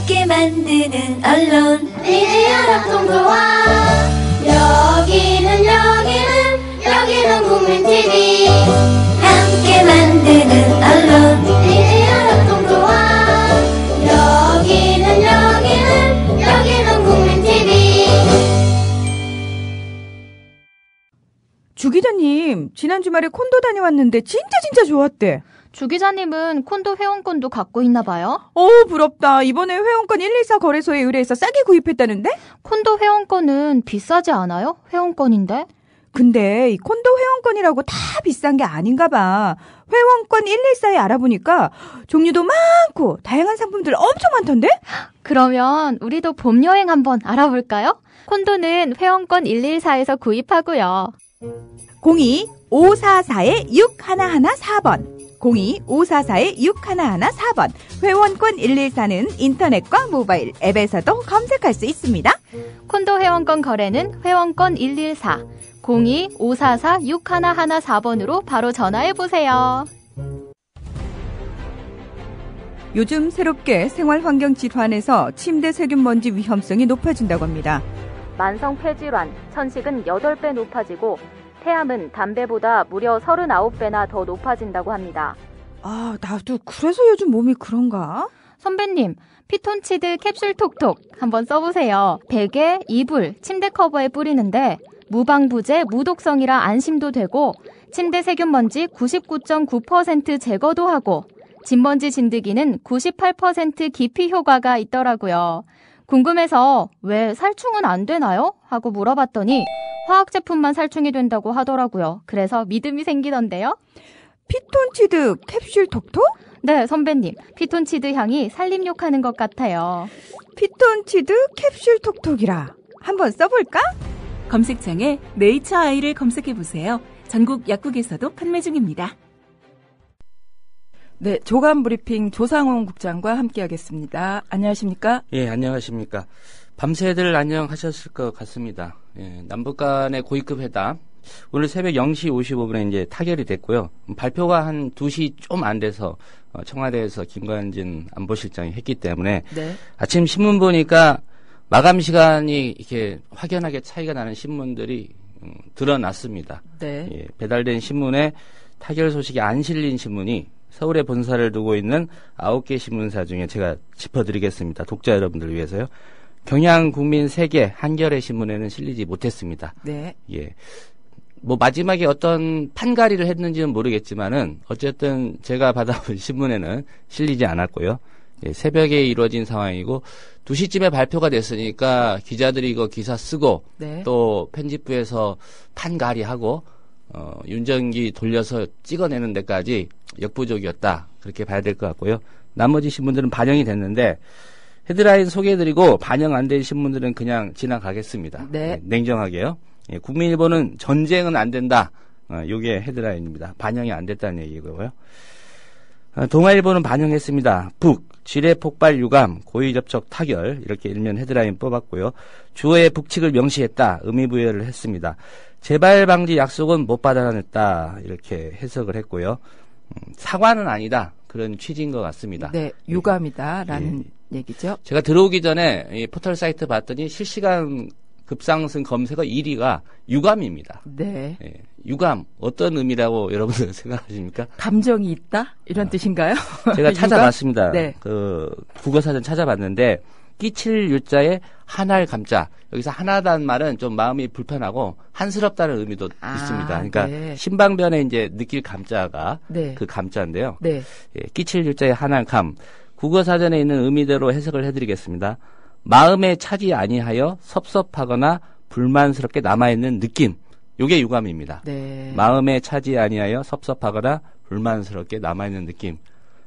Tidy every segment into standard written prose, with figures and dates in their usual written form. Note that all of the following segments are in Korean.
함께 만드는 언론 미디어 협동조합. 여기는 국민TV. 함께 만드는 언론 미디어 협동조합. 여기는 국민TV. 주 기자님, 지난 주말에 콘도 다녀왔는데 진짜 좋았대. 주 기자님은 콘도 회원권도 갖고 있나 봐요? 부럽다. 이번에 회원권 114 거래소에 의뢰해서 싸게 구입했다는데? 콘도 회원권은 비싸지 않아요? 회원권인데? 근데 이 콘도 회원권이라고 다 비싼 게 아닌가 봐. 회원권 114에 알아보니까 종류도 많고 다양한 상품들 엄청 많던데? 그러면 우리도 봄 여행 한번 알아볼까요? 콘도는 회원권 114에서 구입하고요. 02-544-6114번 02-544-6114번 회원권 114는 인터넷과 모바일 앱에서도 검색할 수 있습니다. 콘도 회원권 거래는 회원권 114 02-544-6114번으로 바로 전화해보세요. 요즘 새롭게 생활환경 질환에서 침대 세균 먼지 위험성이 높아진다고 합니다. 만성 폐질환, 천식은 8배 높아지고 폐암은 담배보다 무려 39배나 더 높아진다고 합니다. 나도 그래서 요즘 몸이 그런가? 선배님, 피톤치드 캡슐 톡톡 한번 써보세요. 베개, 이불, 침대 커버에 뿌리는데 무방부제, 무독성이라 안심도 되고 침대 세균먼지 99.9% 제거도 하고 진먼지 진드기는 98% 기피 효과가 있더라고요. 궁금해서 왜 살충은 안 되나요? 하고 물어봤더니 화학 제품만 살충이 된다고 하더라고요. 그래서 믿음이 생기던데요. 피톤치드 캡슐 톡톡? 네, 선배님. 피톤치드 향이 살림욕하는 것 같아요. 피톤치드 캡슐 톡톡이라. 한번 써볼까? 검색창에 네이처 아이를 검색해보세요. 전국 약국에서도 판매 중입니다. 네, 조간 브리핑 조상훈 국장과 함께하겠습니다. 안녕하십니까? 예, 안녕하십니까. 밤새들 안녕하셨을 것 같습니다. 예, 남북 간의 고위급 회담. 오늘 새벽 0시 55분에 이제 타결이 됐고요. 발표가 한 2시 좀 안 돼서 청와대에서 김관진 안보실장이 했기 때문에 네. 아침 신문 보니까 마감 시간이 이렇게 확연하게 차이가 나는 신문들이 드러났습니다. 네. 예, 배달된 신문에 타결 소식이 안 실린 신문이 서울에 본사를 두고 있는 9개 신문사 중에 제가 짚어드리겠습니다. 독자 여러분들 위해서요. 경향국민 3개 한겨레 신문에는 실리지 못했습니다. 네. 예. 뭐 마지막에 어떤 판가리를 했는지는 모르겠지만은 어쨌든 제가 받아본 신문에는 실리지 않았고요. 예, 새벽에 이루어진 상황이고 2시쯤에 발표가 됐으니까 기자들이 이거 기사 쓰고 네. 또 편집부에서 판가리하고 윤전기 돌려서 찍어내는 데까지 역부족이었다. 그렇게 봐야 될 것 같고요. 나머지 신문들은 반영이 됐는데 헤드라인 소개해드리고 반영 안 된 신문들은 그냥 지나가겠습니다. 네. 냉정하게요. 예, 국민일보는 전쟁은 안 된다. 요게 헤드라인입니다. 반영이 안 됐다는 얘기고요. 동아일보는 반영했습니다. 북, 지뢰 폭발 유감, 고의 접촉 타결 이렇게 일면 헤드라인 뽑았고요. 주어의 북측을 명시했다. 의미부여를 했습니다. 재발 방지 약속은 못 받아냈다. 이렇게 해석을 했고요. 사과는 아니다. 그런 취지인 것 같습니다. 네, 유감이다라는 얘기죠. 제가 들어오기 전에 이 포털 사이트 봤더니 실시간 급상승 검색어 1위가 유감입니다. 네. 예, 유감 어떤 의미라고 여러분들 생각하십니까? 감정이 있다? 이런 뜻인가요? 제가 찾아봤습니다. 네. 그 국어사전 찾아봤는데 끼칠 유자에 한할 감자. 여기서 하나다는 말은 좀 마음이 불편하고 한스럽다는 의미도 있습니다. 그러니까 네. 신방변에 이제 느낄 감자가 네. 그 감자인데요. 네. 예, 끼칠 유자에 한할 감. 국어사전에 있는 의미대로 해석을 해드리겠습니다. 마음에 차지 아니하여 섭섭하거나 불만스럽게 남아있는 느낌. 요게 유감입니다. 네. 마음에 차지 아니하여 섭섭하거나 불만스럽게 남아있는 느낌.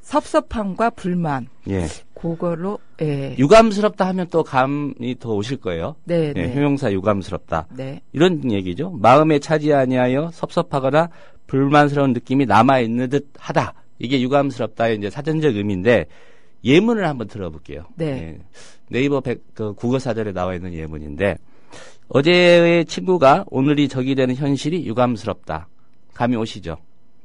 섭섭함과 불만. 예. 그걸로, 예. 유감스럽다 하면 또 감이 더 오실 거예요. 네. 예, 네. 형용사 유감스럽다. 네. 이런 얘기죠. 마음에 차지 아니하여 섭섭하거나 불만스러운 느낌이 남아있는 듯 하다. 이게 유감스럽다의 이제 사전적 의미인데 예문을 한번 들어볼게요. 네. 예. 네이버 국어사전에 나와 있는 예문인데 어제의 친구가 오늘이 적이 되는 현실이 유감스럽다. 감이 오시죠?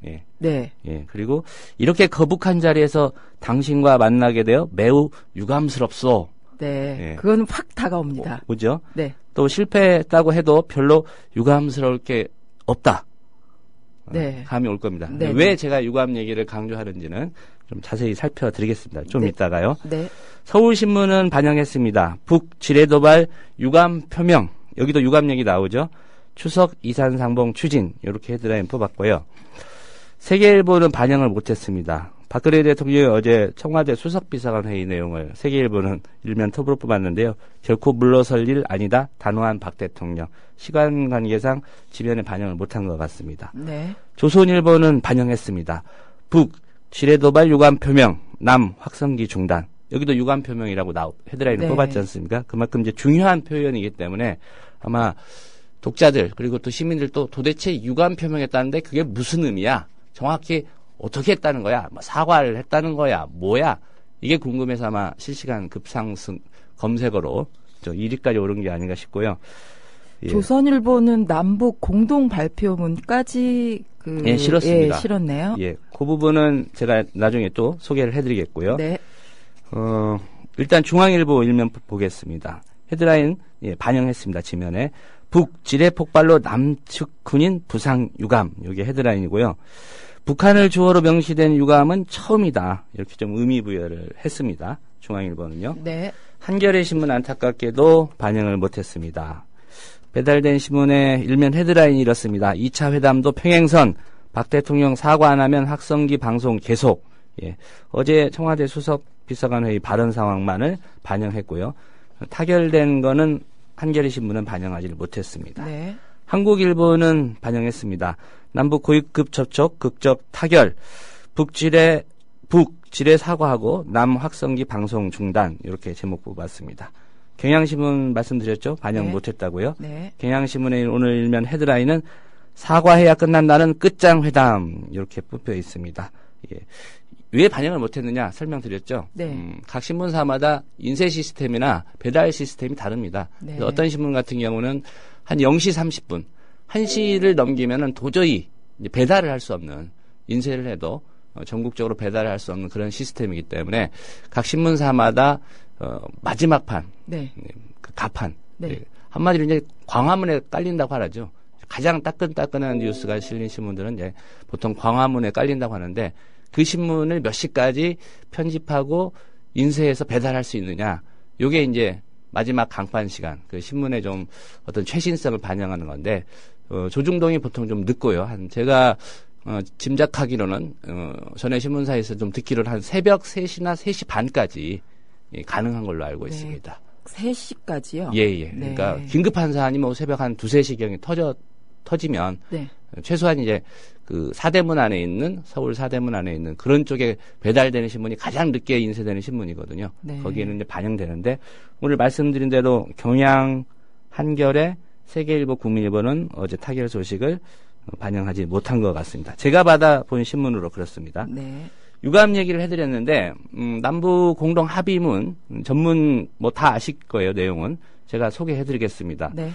예. 네. 예. 그리고 이렇게 거북한 자리에서 당신과 만나게 되어 매우 유감스럽소. 네. 예. 그건 확 다가옵니다. 오죠? 네. 또 실패했다고 해도 별로 유감스러울 게 없다. 네. 감이 올 겁니다. 네, 왜 네. 제가 유감 얘기를 강조하는지는 좀 자세히 살펴드리겠습니다. 좀 네. 이따가요. 네. 서울신문은 반영했습니다. 북 지뢰도발 유감 표명. 여기도 유감 얘기 나오죠. 추석 이산상봉 추진. 이렇게 헤드라인 뽑았고요. 세계일보는 반영을 못했습니다. 박근혜 대통령이 어제 청와대 수석비서관 회의 내용을 세계일보는 일면 톱으로 뽑았는데요. 결코 물러설 일 아니다. 단호한 박 대통령. 시간 관계상 지면에 반영을 못한 것 같습니다. 네. 조선일보는 반영했습니다. 북 지뢰도발 유감 표명. 남 확성기 중단. 여기도 유감 표명이라고 헤드라인을 네. 뽑았지 않습니까? 그만큼 이제 중요한 표현이기 때문에 아마 독자들 그리고 또 시민들도 도대체 유감 표명했다는데 그게 무슨 의미야? 정확히 어떻게 했다는 거야? 뭐 사과를 했다는 거야? 뭐야? 이게 궁금해서 아마 실시간 급상승 검색어로 1위까지 오른 게 아닌가 싶고요. 예. 조선일보는 남북 공동 발표문까지 예, 실었습니다. 예, 실었네요. 예, 그 부분은 제가 나중에 또 소개를 해드리겠고요. 네. 일단 중앙일보 일면 보겠습니다. 헤드라인 반영했습니다. 지면에 북 지뢰 폭발로 남측 군인 부상 유감. 이게 헤드라인이고요. 북한을 주어로 명시된 유감은 처음이다. 이렇게 좀 의미 부여를 했습니다. 중앙일보는요. 네. 한겨레 신문 안타깝게도 반영을 못했습니다. 배달된 신문의 일면 헤드라인이 이렇습니다. 2차 회담도 평행선. 박 대통령 사과 안 하면 학성기 방송 계속. 예. 어제 청와대 수석 비서관 회의 발언 상황만을 반영했고요. 타결된 거는 한겨레 신문은 반영하지 못했습니다. 네. 한국일보는 반영했습니다. 남북 고위급 접촉 극적 타결. 북 지뢰 사과하고 남 확성기 방송 중단. 이렇게 제목 뽑았습니다. 경향신문 말씀드렸죠? 반영 네. 못했다고요? 네. 경향신문의 오늘 일면 헤드라인은 사과해야 끝난다는 끝장회담. 이렇게 뽑혀 있습니다. 예. 왜 반영을 못했느냐 설명드렸죠. 네. 각 신문사마다 인쇄 시스템이나 배달 시스템이 다릅니다. 네. 그래서 어떤 신문 같은 경우는 한 0시 30분, 1시를 넘기면은 도저히 이제 배달을 할 수 없는, 인쇄를 해도 전국적으로 배달을 할 수 없는 그런 시스템이기 때문에 각 신문사마다 마지막 판, 네. 그 가판, 네. 한마디로 이제 광화문에 깔린다고 하죠. 가장 따끈따끈한 뉴스가 실린 신문들은 이제 보통 광화문에 깔린다고 하는데 그 신문을 몇 시까지 편집하고 인쇄해서 배달할 수 있느냐. 요게 이제 마지막 강판 시간, 그 신문의 좀 어떤 최신성을 반영하는 건데, 조중동이 보통 좀 늦고요. 제가, 짐작하기로는, 전에 신문사에서 좀 듣기로는 한 새벽 3시나 3시 반까지 가능한 걸로 알고 네. 있습니다. 3시까지요? 예. 네. 그러니까 긴급한 사안이 뭐 새벽 한 2-3시경에 터지면, 네. 최소한 이제 그 사대문 안에 있는, 서울 사대문 안에 있는 그런 쪽에 배달되는 신문이 가장 늦게 인쇄되는 신문이거든요. 네. 거기에는 이제 반영되는데, 오늘 말씀드린 대로 경향, 한겨레, 세계일보, 국민일보는 어제 타결 소식을 반영하지 못한 것 같습니다. 제가 받아본 신문으로 그렇습니다. 네. 유감 얘기를 해드렸는데, 남북 공동 합의문, 전문 뭐 다 아실 거예요, 내용은. 제가 소개해드리겠습니다. 네.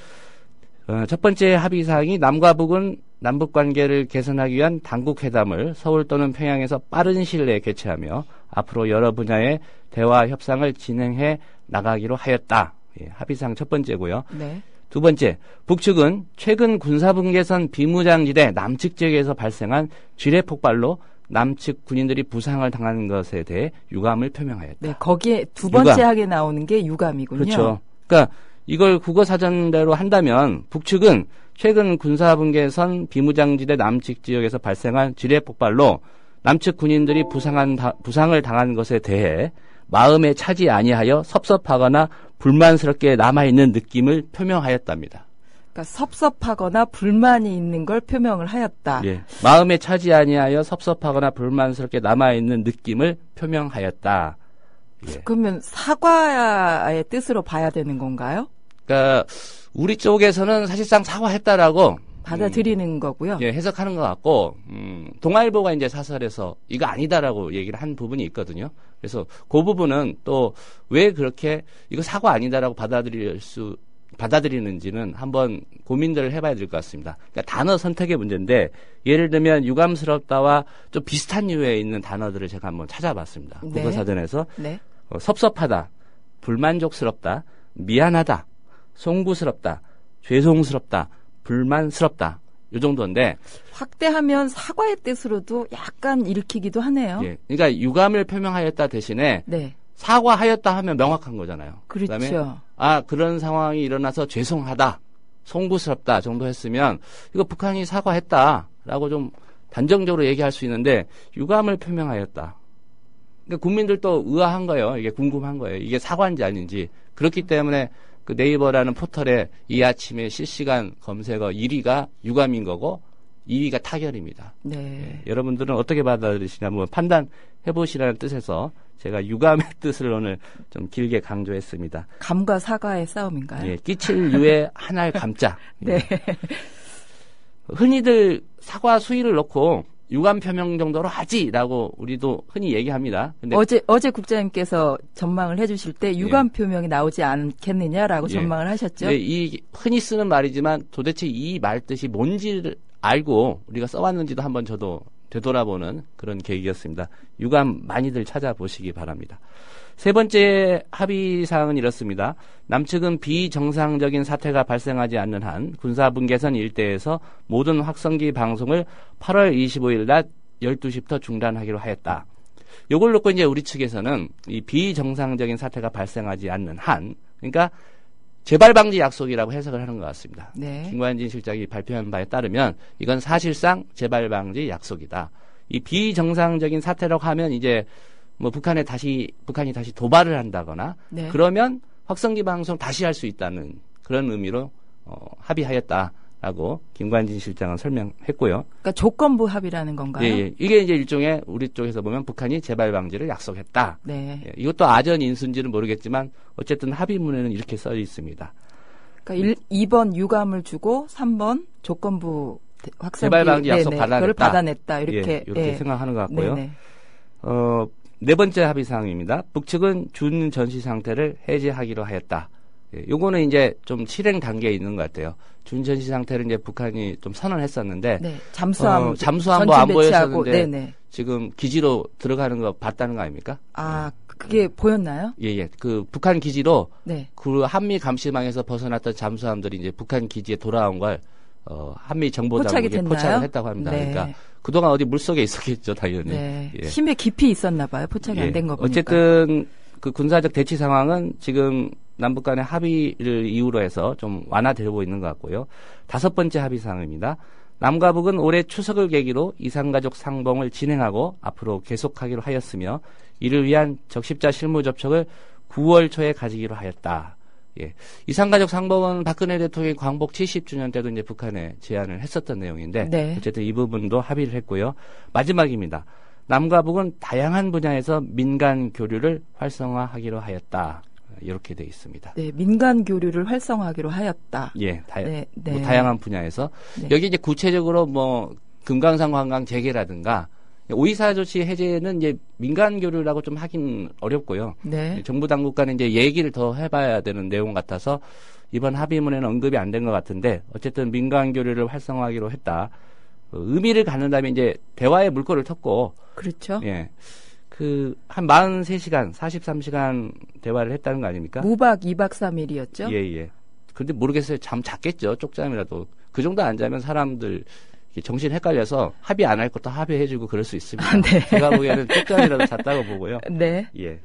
첫 번째 합의사항이 남과 북은 남북 관계를 개선하기 위한 당국 회담을 서울 또는 평양에서 빠른 시일 내에 개최하며 앞으로 여러 분야의 대화 협상을 진행해 나가기로 하였다. 예, 합의사항 첫 번째고요. 네. 두 번째, 북측은 최근 군사분계선 비무장지대 남측 지역에서 발생한 지뢰 폭발로 남측 군인들이 부상을 당한 것에 대해 유감을 표명하였다. 네. 거기에 두 번째 유감. 하게 나오는 게 유감이군요. 그렇죠. 그러니까 이걸 국어사전대로 한다면 북측은 최근 군사분계선 비무장지대 남측 지역에서 발생한 지뢰 폭발로 남측 군인들이 부상을 당한 것에 대해 마음에 차지 아니하여 섭섭하거나 불만스럽게 남아있는 느낌을 표명하였답니다. 그러니까 섭섭하거나 불만이 있는 걸 표명을 하였다. 예, 마음에 차지 아니하여 섭섭하거나 불만스럽게 남아있는 느낌을 표명하였다. 예. 그러면 사과의 뜻으로 봐야 되는 건가요? 그러니까 우리 쪽에서는 사실상 사과했다라고 받아들이는 거고요. 예, 해석하는 것 같고, 동아일보가 이제 사설에서 이거 아니다라고 얘기를 한 부분이 있거든요. 그래서 그 부분은 또 왜 그렇게 이거 사과 아니다라고 받아들일 수 받아들이는지는 한번 고민들을 해봐야 될 것 같습니다. 그러니까 단어 선택의 문제인데 예를 들면 유감스럽다와 좀 비슷한 유에 있는 단어들을 제가 한번 찾아봤습니다. 네. 국어사전에서 네. 섭섭하다, 불만족스럽다, 미안하다, 송구스럽다, 죄송스럽다, 불만스럽다 요 정도인데 확대하면 사과의 뜻으로도 약간 일으키기도 하네요. 예, 그러니까 유감을 표명하였다 대신에 네. 사과하였다 하면 명확한 거잖아요. 그렇죠. 그다음에 그런 상황이 일어나서 죄송하다, 송구스럽다 정도 했으면 이거 북한이 사과했다라고 좀 단정적으로 얘기할 수 있는데 유감을 표명하였다. 그러니까 국민들도 의아한 거예요. 이게 궁금한 거예요. 이게 사과인지 아닌지. 그렇기 때문에 그 네이버라는 포털에 이 아침에 실시간 검색어 1위가 유감인 거고 2위가 타결입니다. 네. 예, 여러분들은 어떻게 받아들이시냐 한번 판단해 보시라는 뜻에서 제가 유감의 뜻을 오늘 좀 길게 강조했습니다. 감과 사과의 싸움인가요? 예, 끼칠 유에 한알 감자. 네. 예. 흔히들 사과 수위를 놓고 유감 표명 정도로 하지라고 우리도 흔히 얘기합니다. 근데 어제 국장님께서 전망을 해주실 때 유감 표명이 나오지 않겠느냐라고 전망을 하셨죠. 네, 이 흔히 쓰는 말이지만 도대체 이 말 뜻이 뭔지를 알고 우리가 써왔는지도 한번 저도 되돌아보는 그런 계기였습니다. 유감 많이들 찾아보시기 바랍니다. 세 번째 합의 사항은 이렇습니다. 남측은 비정상적인 사태가 발생하지 않는 한 군사분계선 일대에서 모든 확성기 방송을 8월 25일 낮 12시부터 중단하기로 하였다. 요걸 놓고 이제 우리 측에서는 이 비정상적인 사태가 발생하지 않는 한, 그러니까 재발 방지 약속이라고 해석을 하는 것 같습니다. 네. 김관진 실장이 발표한 바에 따르면 이건 사실상 재발 방지 약속이다. 이 비정상적인 사태라고 하면 이제 뭐 북한이 다시 도발을 한다거나 네. 그러면 확성기 방송 다시 할 수 있다는 그런 의미로 합의하였다라고 김관진 실장은 설명했고요. 그러니까 조건부 합의라는 건가요? 예, 예. 이게 이제 일종의 우리 쪽에서 보면 북한이 재발 방지를 약속했다. 네. 예, 이것도 아전 인수인지는 모르겠지만 어쨌든 합의문에는 이렇게 써 있습니다. 그러니까 2번 유감을 주고 3번 조건부 확성기 재발 방지 약속 그걸 받아냈다 이렇게 이렇게 생각하는 것 같고요. 네네. 네 번째 합의 사항입니다. 북측은 준 전시 상태를 해제하기로 하였다. 예, 요거는 이제 좀 실행 단계에 있는 것 같아요. 준 전시 상태를 이제 북한이 좀 선언했었는데 네. 잠수함 잠수함 안 보였었는데 네네. 지금 기지로 들어가는 거 봤다는 거 아닙니까? 아, 그게 보였나요? 예. 그 북한 기지로 네. 그 한미 감시망에서 벗어났던 잠수함들이 이제 북한 기지에 돌아온 걸 한미 정보당국이 포착을 했다고 합니다. 네. 그러니까 그동안 어디 물속에 있었겠죠, 당연히. 네. 예. 힘에 깊이 있었나 봐요. 포착이 안 된 거 보니까. 어쨌든 그 군사적 대치 상황은 지금 남북 간의 합의를 이유로 해서 좀 완화되고 있는 것 같고요. 다섯 번째 합의 사항입니다. 남과 북은 올해 추석을 계기로 이산가족 상봉을 진행하고 앞으로 계속하기로 하였으며 이를 위한 적십자 실무 접촉을 9월 초에 가지기로 하였다. 예. 이산가족 상봉은 박근혜 대통령이 광복 70주년 때도 이제 북한에 제안을 했었던 내용인데 네. 어쨌든 이 부분도 합의를 했고요. 마지막입니다. 남과 북은 다양한 분야에서 민간 교류를 활성화하기로 하였다. 이렇게 돼 있습니다. 네, 민간 교류를 활성화하기로 하였다. 예, 네. 뭐 다양한 분야에서 네. 여기 이제 구체적으로 뭐 금강산 관광 재개라든가 오이사 조치 해제는 이제 민간 교류라고 좀 하긴 어렵고요. 네. 정부 당국 간에 이제 얘기를 더 해봐야 되는 내용 같아서 이번 합의문에는 언급이 안 된 것 같은데 어쨌든 민간 교류를 활성화하기로 했다. 의미를 갖는다면 이제 대화의 물꼬를 텄고 그렇죠. 예. 그 한 43시간, 43시간 대화를 했다는 거 아닙니까? 무박 2박 3일이었죠. 예. 근데 모르겠어요. 잠 잤겠죠. 쪽잠이라도. 그 정도 안 자면 사람들 정신 헷갈려서 합의 안 할 것도 합의해주고 그럴 수 있습니다. 네. 제가 보기에는 쪽잠이라도 잤다고 보고요. 네. 예.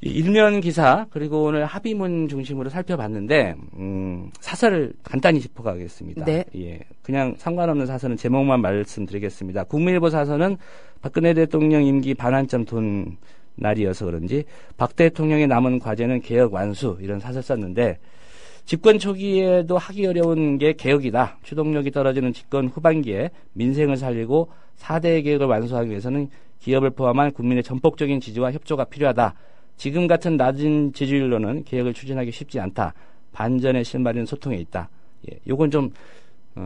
이 일면 기사 그리고 오늘 합의문 중심으로 살펴봤는데 사설을 간단히 짚어가겠습니다. 네. 예. 그냥 상관없는 사설은 제목만 말씀드리겠습니다. 국민일보 사설은 박근혜 대통령 임기 반환점 돈 날이어서 그런지 박 대통령의 남은 과제는 개혁 완수 이런 사설 썼는데 집권 초기에도 하기 어려운 게 개혁이다. 추동력이 떨어지는 집권 후반기에 민생을 살리고 4대 개혁을 완수하기 위해서는 기업을 포함한 국민의 전폭적인 지지와 협조가 필요하다. 지금 같은 낮은 지지율로는 개혁을 추진하기 쉽지 않다. 반전의 실마리는 소통에 있다. 예, 요건 좀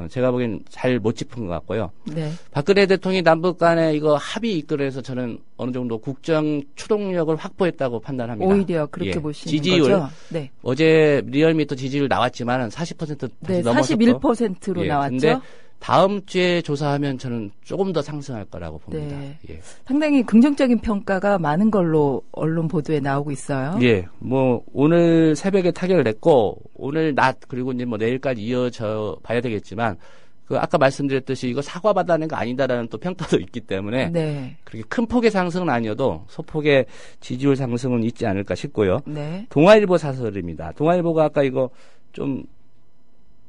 제가 보기엔 잘 못 짚은 것 같고요. 네. 박근혜 대통령이 남북 간에 이거 합의 이끌어서 저는 어느 정도 국정 추동력을 확보했다고 판단합니다. 오히려 그렇게 보시는 지지율, 거죠? 네. 어제 리얼미터 지지율 나왔지만은 40% 네, 넘었었고 41%로 나왔죠. 근데 다음 주에 조사하면 저는 조금 더 상승할 거라고 봅니다. 네. 예. 상당히 긍정적인 평가가 많은 걸로 언론 보도에 나오고 있어요. 예, 뭐 오늘 새벽에 타결을 했고 오늘 낮 그리고 이제 뭐 내일까지 이어져 봐야 되겠지만 그 아까 말씀드렸듯이 이거 사과 받아낸 거 아니다라는 또 평가도 있기 때문에 네. 그렇게 큰 폭의 상승은 아니어도 소폭의 지지율 상승은 있지 않을까 싶고요. 네. 동아일보 사설입니다. 동아일보가 아까 이거 좀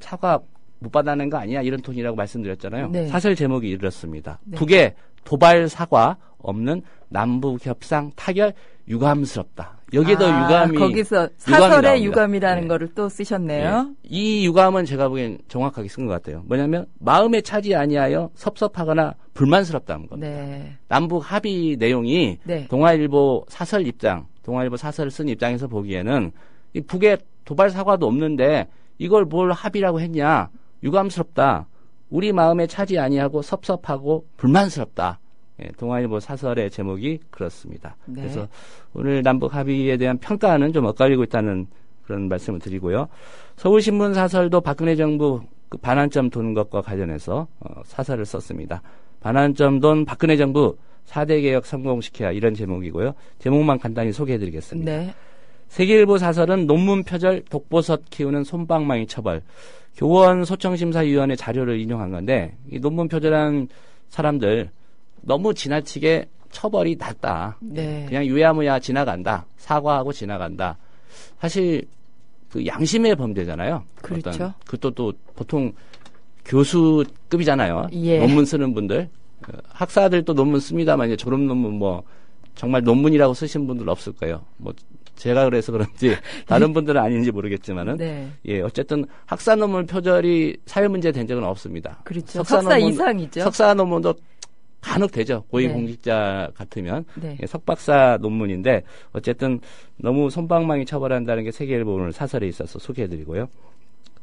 사과 못 받아낸 거 아니야 이런 톤이라고 말씀드렸잖아요. 네. 사설 제목이 이렇습니다. 네. 북의 도발 사과 없는 남북 협상 타결 유감스럽다. 여기에도 유감이 거기서 유감이 사설의 나옵니다. 유감이라는 네. 거를 또 쓰셨네요. 예. 이 유감은 제가 보기엔 정확하게 쓴 것 같아요. 뭐냐면 마음에 차지 아니하여 섭섭하거나 불만스럽다는 겁니다. 네. 남북 합의 내용이 네. 동아일보 사설 입장, 동아일보 사설을 쓴 입장에서 보기에는 이 북의 도발 사과도 없는데 이걸 뭘 합의라고 했냐? 유감스럽다. 우리 마음에 차지 아니하고 섭섭하고 불만스럽다. 예, 동아일보 사설의 제목이 그렇습니다. 네. 그래서 오늘 남북 합의에 대한 평가는 좀 엇갈리고 있다는 그런 말씀을 드리고요. 서울신문 사설도 박근혜 정부 그 반환점 도는 것과 관련해서 사설을 썼습니다. 반환점 돈 박근혜 정부 4대 개혁 성공시켜야 이런 제목이고요. 제목만 간단히 소개해드리겠습니다. 네. 세계일보 사설은 논문 표절 독보섯 키우는 솜방망이 처벌. 교원 소청심사위원회 자료를 인용한 건데 이 논문 표절한 사람들 너무 지나치게 처벌이 낮다. 네. 그냥 유야무야 지나간다. 사과하고 지나간다. 사실 그 양심의 범죄잖아요. 그렇죠. 그것도 또 보통 교수급이잖아요. 예. 논문 쓰는 분들. 학사들도 논문 씁니다만 이제 졸업 논문 뭐 정말 논문이라고 쓰신 분들 없을 거예요. 뭐 제가 그래서 그런지 다른 분들은 아닌지 모르겠지만은 네. 예 어쨌든 학사 논문 표절이 사회 문제 된 적은 없습니다. 그렇죠. 석사 이상이죠. 석사 논문도 간혹 되죠. 고위 네. 공직자 같으면 네. 예, 석박사 논문인데 어쨌든 너무 솜방망이 처벌한다는 게 세계일보 오늘 사설에 있어서 소개해드리고요.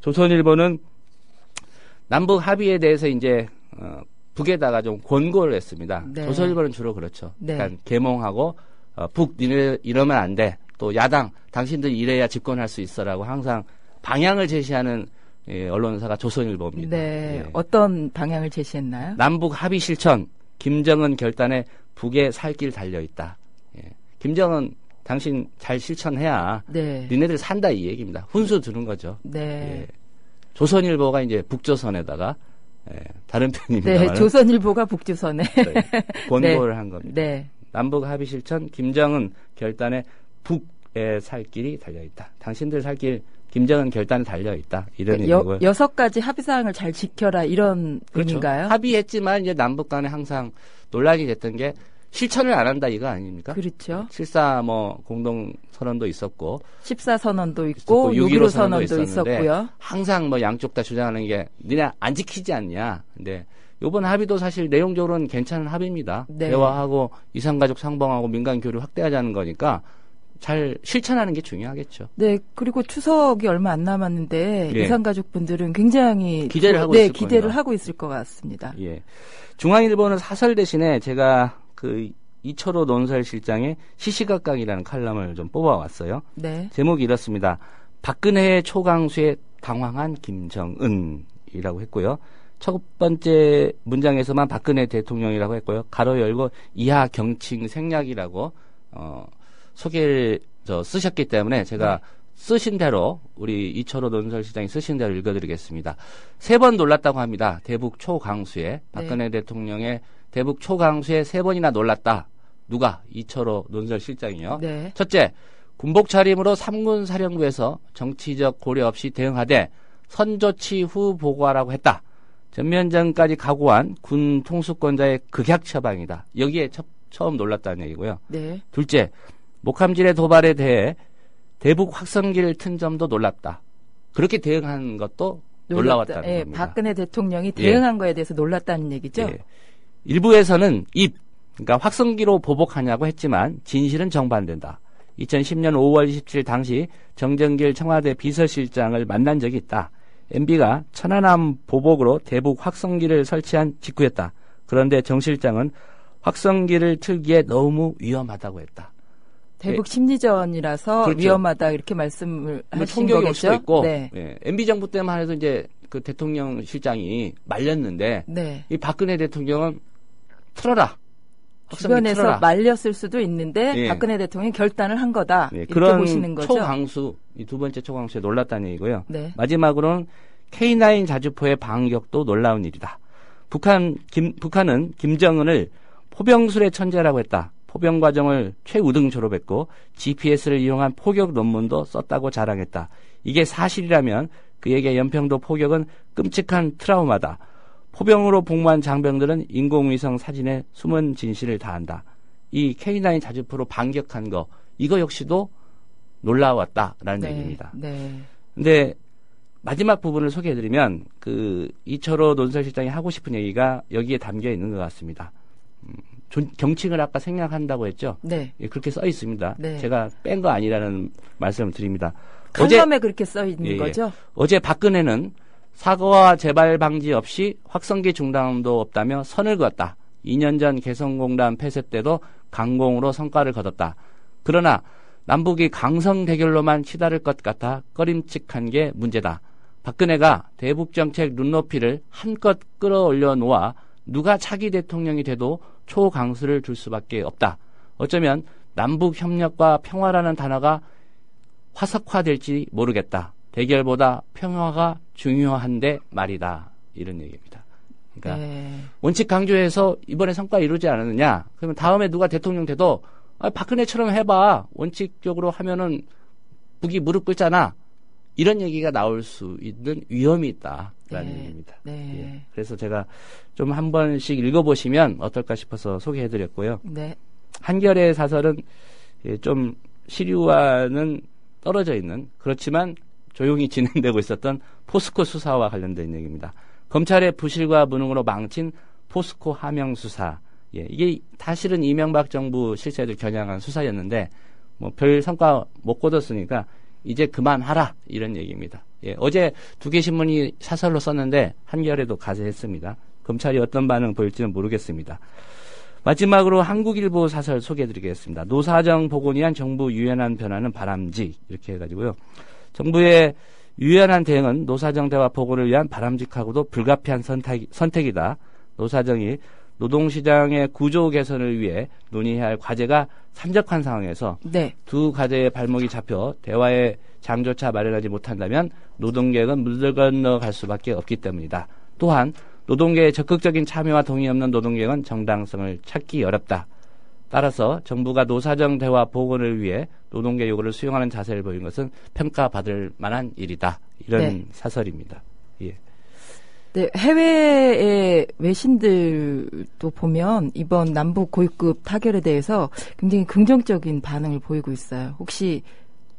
조선일보는 남북 합의에 대해서 이제 북에다가 좀 권고를 했습니다. 네. 조선일보는 주로 그렇죠. 네. 그러니까 계몽하고 북 니네 이러면 안 돼. 또 야당 당신들 이래야 집권할 수 있어라고 항상 방향을 제시하는 예, 언론사가 조선일보입니다. 네. 예. 어떤 방향을 제시했나요? 남북 합의 실천 김정은 결단에 북의 살 길 달려 있다. 예. 김정은 당신 잘 실천해야 네. 니네들 산다 이 얘기입니다. 훈수 두는 거죠. 네. 예. 조선일보가 이제 북조선에다가 예, 다른 편입니다. 네. 조선일보가 북조선에. 권고를 한 겁니다. 네. 남북 합의 실천 김정은 결단에 북의 살 길이 달려 있다. 당신들 살 길 김정은 결단에 달려 있다. 이런 의미고요. 6가지 합의사항을 잘 지켜라 이런 그렇죠. 의미인가요? 합의했지만 이제 남북 간에 항상 논란이 됐던 게 실천을 안 한다 이거 아닙니까? 그렇죠. 7.4 뭐 공동 선언도 있었고 14선언도 있고 6.15 선언도 있었고요. 항상 뭐 양쪽 다 주장하는 게 니네 안 지키지 않냐. 근데 이번 합의도 사실 내용적으로는 괜찮은 합의입니다. 네. 대화하고 이산가족 상봉하고 민간 교류 확대하자는 거니까 잘 실천하는 게 중요하겠죠. 네, 그리고 추석이 얼마 안 남았는데 예. 이산가족분들은 굉장히 기대를 하고 네, 있을 기대를 겁니다. 하고 있을 것 같습니다. 예. 중앙일보는 사설 대신에 제가 그 이철호 논설실장의 시시각각이라는 칼럼을 좀 뽑아왔어요. 네. 제목이 이렇습니다. 박근혜의 초강수에 당황한 김정은이라고 했고요. 첫 번째 문장에서만 박근혜 대통령이라고 했고요. 가로 열고 이하 경칭 생략이라고 소개를 쓰셨기 때문에 제가 쓰신 대로 우리 이철호 논설시장이 쓰신 대로 읽어드리겠습니다. 3번 놀랐다고 합니다. 대북 초강수에 박근혜 대통령의 대북 초강수에 3번이나 놀랐다. 누가? 이철호 논설실장이요. 네. 첫째, 군복 차림으로 3군 사령부에서 정치적 고려 없이 대응하되 선조치 후 보고하라고 했다. 전면전까지 각오한 군 통수권자의 극약 처방이다. 여기에 처음 놀랐다는 얘기고요. 네. 둘째, 목함질의 도발에 대해 대북 확성기를 튼 점도 놀랍다. 그렇게 대응한 것도 놀라웠다는 예, 겁니다. 박근혜 대통령이 대응한 거에 대해서 놀랐다는 얘기죠. 예. 일부에서는 그러니까 확성기로 보복하냐고 했지만 진실은 정반된다. 2010년 5월 27일 당시 정정길 청와대 비서실장을 만난 적이 있다. MB가 천안함 보복으로 대북 확성기를 설치한 직후였다. 그런데 정 실장은 확성기를 틀기에 너무 위험하다고 했다. 대북 심리전이라서 그렇죠. 위험하다 이렇게 말씀을 하신 총격이 올 거겠죠? 수도 있고 네. 예, MB 정부 때만 해도 이제 그 대통령 실장이 말렸는데 네. 이 박근혜 대통령은 틀어라. 확성기 주변에서 틀어라. 말렸을 수도 있는데 예. 박근혜 대통령이 결단을 한 거다. 네, 이렇게 그런 보시는 거죠? 초강수, 이 두 번째 초강수에 놀랐다는 얘기고요. 네. 마지막으로는 K9 자주포의 반격도 놀라운 일이다. 북한은 김정은을 포병술의 천재라고 했다. 포병 과정을 최우등 졸업했고 GPS를 이용한 포격 논문도 썼다고 자랑했다. 이게 사실이라면 그에게 연평도 포격은 끔찍한 트라우마다. 포병으로 복무한 장병들은 인공위성 사진에 숨은 진실을 다한다. 이 K9 자주포로 반격한 거, 이거 역시도 놀라웠다라는 네. 얘기입니다. 네. 근데 마지막 부분을 소개해드리면 이철호 논설실장이 하고 싶은 얘기가 여기에 담겨 있는 것 같습니다. 경칭을 아까 생략한다고 했죠? 네. 예, 그렇게 써 있습니다. 네. 제가 뺀 거 아니라는 말씀을 드립니다. 칼럼에 그렇게 써 있는 예, 거죠? 어제 박근혜는 사고와 재발 방지 없이 확성기 중단도 없다며 선을 그었다. 2년 전 개성공단 폐쇄 때도 강공으로 성과를 거뒀다. 그러나 남북이 강성 대결로만 치달을 것 같아 꺼림칙한 게 문제다. 박근혜가 대북정책 눈높이를 한껏 끌어올려 놓아 누가 차기 대통령이 돼도 초강수를 둘 수밖에 없다. 어쩌면 남북협력과 평화라는 단어가 화석화될지 모르겠다. 대결보다 평화가 중요한데 말이다. 이런 얘기입니다. 그러니까 네. 원칙 강조해서 이번에 성과 이루지 않았느냐. 그러면 다음에 누가 대통령 돼도 박근혜처럼 해봐. 원칙적으로 하면은 북이 무릎 꿇잖아. 이런 얘기가 나올 수 있는 위험이 있다라는 네. 얘기입니다. 네. 예. 그래서 제가 좀 한 번씩 읽어보시면 어떨까 싶어서 소개해드렸고요. 네. 한겨레 사설은 좀 시류와는 떨어져 있는, 그렇지만 조용히 진행되고 있었던 포스코 수사와 관련된 얘기입니다. 검찰의 부실과 무능으로 망친 포스코 하명 수사. 예, 이게 사실은 이명박 정부 실세를 겨냥한 수사였는데 뭐 별 성과 못 거뒀으니까 이제 그만하라 이런 얘기입니다. 예, 어제 두 개 신문이 사설로 썼는데 한겨레도 가세했습니다. 검찰이 어떤 반응 보일지는 모르겠습니다. 마지막으로 한국일보 사설 소개해드리겠습니다. 노사정 복원위한 정부 유연한 변화는 바람직 이렇게 해가지고요. 정부의 유연한 대응은 노사정 대화 복원을 위한 바람직하고도 불가피한 선택이다. 노사정이 노동시장의 구조 개선을 위해 논의해야 할 과제가 산적한 상황에서 네. 두 과제의 발목이 잡혀 대화의 장조차 마련하지 못한다면 노동계획은 물 건너갈 수밖에 없기 때문이다. 또한 노동계의 적극적인 참여와 동의 없는 노동계획은 정당성을 찾기 어렵다. 따라서 정부가 노사정 대화 복원을 위해 노동계 요구를 수용하는 자세를 보인 것은 평가받을 만한 일이다. 이런 네. 사설입니다. 예. 네, 해외의 외신들도 보면 이번 남북 고위급 타결에 대해서 굉장히 긍정적인 반응을 보이고 있어요. 혹시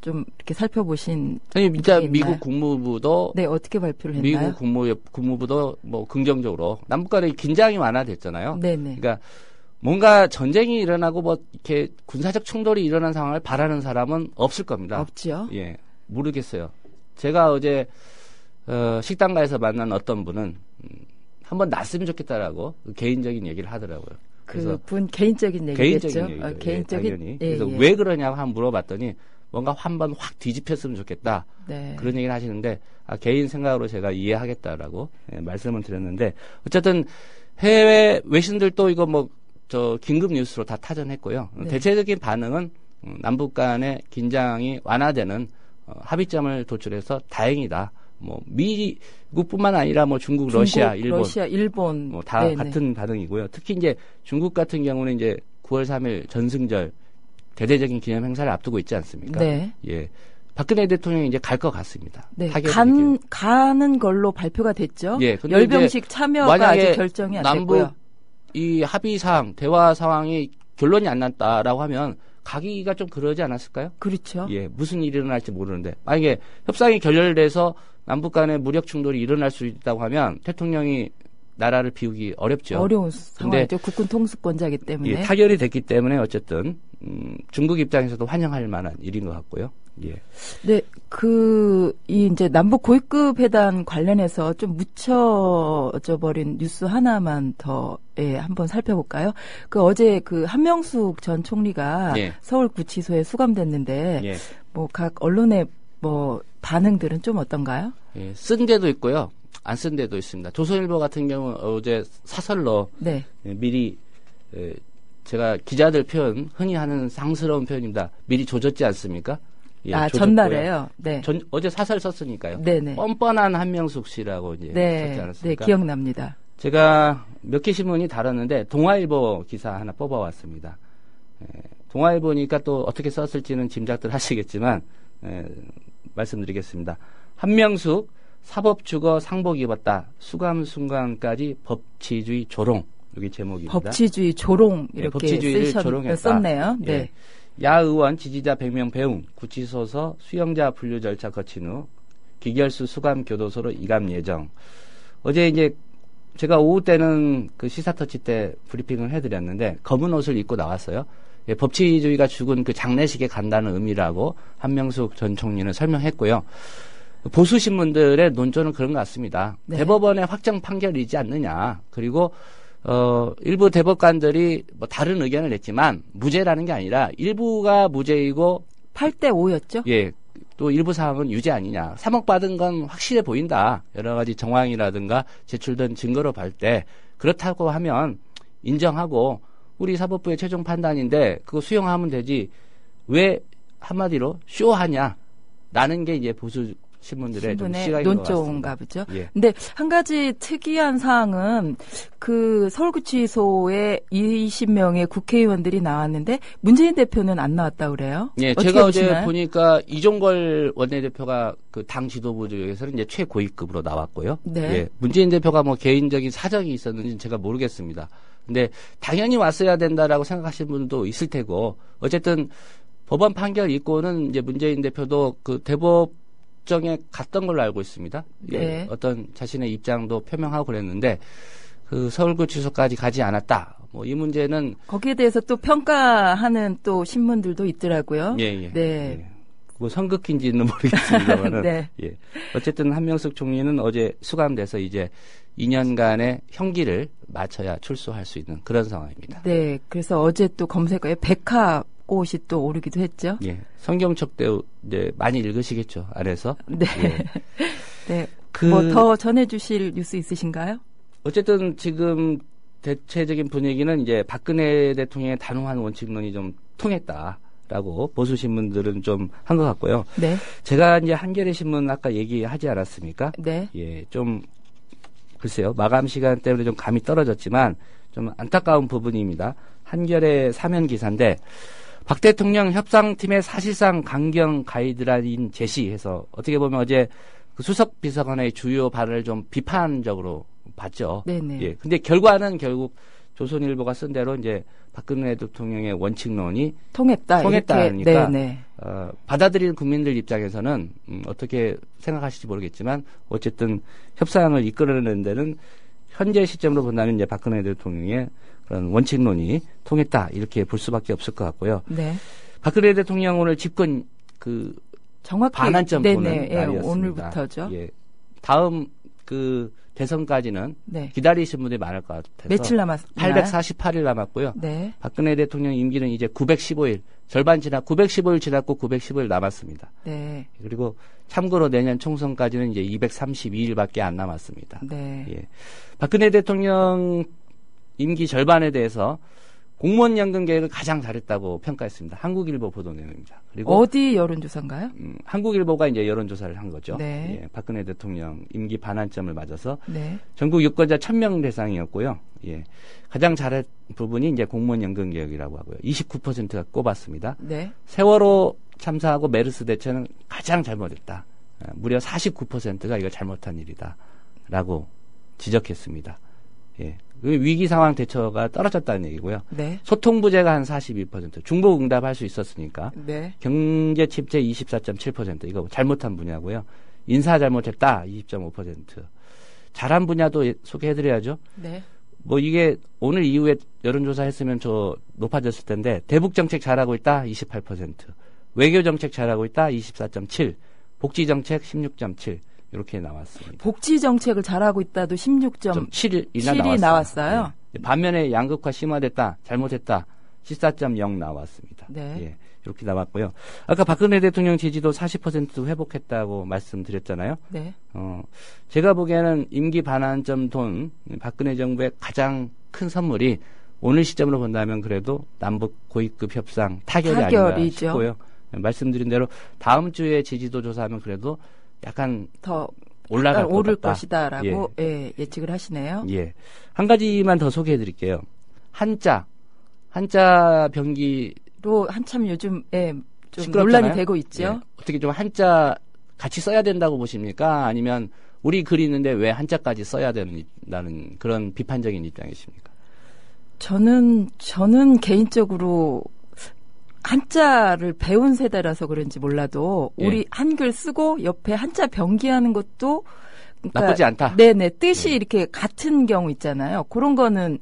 좀 이렇게 살펴보신 선생님, 진짜 있나요? 미국 국무부도 네, 어떻게 발표를 했나요? 미국 국무부도 뭐 긍정적으로 남북 간의 긴장이 완화됐잖아요. 네네. 그러니까 뭔가 전쟁이 일어나고 뭐 이렇게 군사적 충돌이 일어난 상황을 바라는 사람은 없을 겁니다. 없죠. 예, 모르겠어요. 제가 어제 식당가에서 만난 어떤 분은 한번 났으면 좋겠다라고 개인적인 얘기를 하더라고요. 그래서 그분 개인적인 얘기겠죠. 개인적인 얘기죠. 예, 개인적인. 당연히. 예, 그래서 예. 왜 그러냐고 한번 물어봤더니 뭔가 한번 확 뒤집혔으면 좋겠다. 네. 그런 얘기를 하시는데 개인 생각으로 제가 이해하겠다라고 말씀을 드렸는데 어쨌든 해외 외신들도 이거 뭐 저 긴급 뉴스로 다 타전했고요. 네. 대체적인 반응은 남북 간의 긴장이 완화되는 합의점을 도출해서 다행이다. 뭐 미국뿐만 아니라 뭐 중국, 러시아, 일본 뭐 다 네네. 같은 반응이고요. 특히 이제 중국 같은 경우는 이제 9월 3일 전승절 대대적인 기념 행사를 앞두고 있지 않습니까? 네. 예. 박근혜 대통령이 이제 갈 것 같습니다. 네. 타결을 가는 걸로 발표가 됐죠. 예, 근데 열병식 참여가 만약에 아직 결정이 안 남북 됐고요. 이 합의 사항, 대화 상황이 결론이 안 났다라고 하면 가기가 좀 그러지 않았을까요? 그렇죠. 예, 무슨 일이 일어날지 모르는데 만약에 협상이 결렬돼서 남북 간의 무력 충돌이 일어날 수 있다고 하면 대통령이 나라를 비우기 어렵죠. 어려운 상황이죠. 국군 통수권자이기 때문에. 예, 타결이 됐기 때문에 어쨌든 중국 입장에서도 환영할 만한 일인 것 같고요. 예. 네, 이제 남북 고위급 회담 관련해서 좀 묻혀져 버린 뉴스 하나만 더, 한번 살펴볼까요? 어제 한명숙 전 총리가 예. 서울구치소에 수감됐는데, 예. 각 언론의 반응들은 좀 어떤가요? 예, 쓴 데도 있고요. 안 쓴 데도 있습니다. 조선일보 같은 경우는 어제 사설로 네. 미리 제가 기자들 표현 흔히 하는 상스러운 표현입니다. 미리 조졌지 않습니까? 예, 조졌고요. 전날에요. 네. 어제 사설 썼으니까요. 네네. 뻔뻔한 한명숙 씨라고 이제 썼지 않았습니까? 네, 기억납니다. 제가 몇 개 신문이 다뤘는데 동아일보 기사 하나 뽑아왔습니다. 동아일보니까 또 어떻게 썼을지는 짐작들 하시겠지만 말씀드리겠습니다. 한명숙 사법주거 상복 입었다. 수감 순간까지 법치주의 조롱. 여기 제목입니다. 법치주의 조롱 이렇게 법치주의를 조롱했다. 썼네요. 네. 예. 야 의원 지지자 100명 배웅 구치소서 수용자 분류 절차 거친 후 기결수 수감 교도소로 이감 예정. 어제 이제 제가 오후 때는 시사터치 때 브리핑을 해드렸는데 검은 옷을 입고 나왔어요. 예, 법치주의가 죽은 장례식에 간다는 의미라고 한명숙 전 총리는 설명했고요. 보수 신문들의 논조는 그런 것 같습니다. 네. 대법원의 확정 판결이지 않느냐. 그리고 일부 대법관들이 다른 의견을 냈지만 무죄라는 게 아니라 일부가 무죄이고 8대 5였죠? 예. 또 일부 사항은 유죄 아니냐. 3억 받은 건 확실해 보인다. 여러 가지 정황이라든가 제출된 증거로 볼 때 그렇다고 하면 인정하고 우리 사법부의 최종 판단인데 그거 수용하면 되지. 왜 한마디로 쇼하냐. 라는 게 이제 보수 신문들의 좀 시각인 것 논조인가 같습니다. 보죠. 예. 근데 한 가지 특이한 사항은 서울구치소에 20명의 국회의원들이 나왔는데 문재인 대표는 안 나왔다 그래요? 예, 제가 어제 보니까 이종걸 원내대표가 당 지도부 중에서는 이제 최고위급으로 나왔고요. 네. 예, 문재인 대표가 개인적인 사정이 있었는지는 제가 모르겠습니다. 근데 당연히 왔어야 된다라고 생각하시는 분도 있을 테고 어쨌든 법원 판결 있고는 이제 문재인 대표도 대법정에 갔던 걸로 알고 있습니다. 예, 네. 어떤 자신의 입장도 표명하고 그랬는데 서울구치소까지 가지 않았다. 이 문제는 거기에 대해서 또 평가하는 또 신문들도 있더라고요. 예. 네. 예. 선긋기인지는 모르겠습니다만은 네. 예. 어쨌든 한명숙 총리는 어제 수감돼서 이제 2년간의 형기를 마쳐야 출소할 수 있는 그런 상황입니다. 네. 그래서 어제 또 검색어에 백합꽃이 또 오르기도 했죠. 예. 성경책 때 이제 많이 읽으시겠죠. 안에서. 네. 예. 네. 더 전해주실 뉴스 있으신가요? 어쨌든 지금 대체적인 분위기는 이제 박근혜 대통령의 단호한 원칙론이 좀 통했다라고 보수 신문들은 좀 한 것 같고요. 네. 제가 이제 한겨레 신문 아까 얘기하지 않았습니까? 네. 예, 좀 글쎄요. 마감 시간 때문에 좀 감이 떨어졌지만 좀 안타까운 부분입니다. 한겨레 사면 기사인데 박 대통령 협상팀의 사실상 강경 가이드라인 제시해서 어떻게 보면 어제 수석 비서관의 주요 발언을 좀 비판적으로 봤죠. 네네. 예. 근데 결과는 결국 조선일보가 쓴 대로 이제 박근혜 대통령의 원칙론이 통했다니까 받아들이는 국민들 입장에서는 어떻게 생각하실지 모르겠지만 어쨌든 협상을 이끌어내는 데는 현재 시점으로 본다면 이제 박근혜 대통령의 그런 원칙론이 통했다 이렇게 볼 수밖에 없을 것 같고요. 네. 박근혜 대통령 오늘 집권 정확히 반환점 보는 예, 날이었습니다. 오늘부터죠. 예. 다음 대선까지는 네. 기다리신 분들이 많을 것 같아서 며칠 남았나요? 848일 남았고요. 네. 박근혜 대통령 임기는 이제 915일 절반 915일 지났고 915일 남았습니다. 네. 그리고 참고로 내년 총선까지는 이제 232일밖에 안 남았습니다. 네. 예. 박근혜 대통령 임기 절반에 대해서 공무원 연금 계획을 가장 잘했다고 평가했습니다. 한국일보 보도 내용입니다. 그리고 어디 여론조사인가요? 한국일보가 이제 여론조사를 한 거죠. 네. 예, 박근혜 대통령 임기 반환점을 맞아서 네. 전국 유권자 1,000명 대상이었고요. 예, 가장 잘한 부분이 이제 공무원 연금 개혁이라고 하고요. 29%가 꼽았습니다. 네. 세월호 참사하고 메르스 대처는 가장 잘못했다. 무려 49%가 이거 잘못한 일이다라고 지적했습니다. 예. 위기 상황 대처가 떨어졌다는 얘기고요. 네. 소통 부재가 한 42%, 중복 응답할 수 있었으니까. 네. 경제 침체 24.7%, 이거 잘못한 분야고요. 인사 잘못했다 20.5%. 잘한 분야도 소개해드려야죠. 네. 뭐 이게 오늘 이후에 여론조사 했으면 저 높아졌을 텐데 대북정책 잘하고 있다 28%, 외교정책 잘하고 있다 24.7%, 복지정책 16.7% 이렇게 나왔습니다. 복지 정책을 잘하고 있다도 16.7이 나왔어요. 네. 반면에 양극화 심화됐다, 잘못했다 14.0 나왔습니다. 네. 예, 이렇게 나왔고요. 아까 박근혜 대통령 지지도 40% 회복했다고 말씀드렸잖아요. 네. 제가 보기에는 임기 반환점 돈 박근혜 정부의 가장 큰 선물이 오늘 시점으로 본다면 그래도 남북 고위급 협상 타결이 아닌가 싶고요. 말씀드린 대로 다음 주에 지지도 조사하면 그래도 약간 더 올라갈 오를 것 같다. 것이다라고 예측을 하시네요. 예. 한 가지만 더 소개해 드릴게요. 한자 병기로 한참 요즘 좀 시끄럽잖아요? 논란이 되고 있죠. 예. 어떻게 좀 한자 같이 써야 된다고 보십니까? 아니면 우리 글이 있는데 왜 한자까지 써야 된다는 그런 비판적인 입장이십니까? 저는 개인적으로 한자를 배운 세대라서 그런지 몰라도 우리 한글 쓰고 옆에 한자 병기하는 것도 그러니까 나쁘지 않다. 네네 뜻이 이렇게 같은 경우 있잖아요. 그런 거는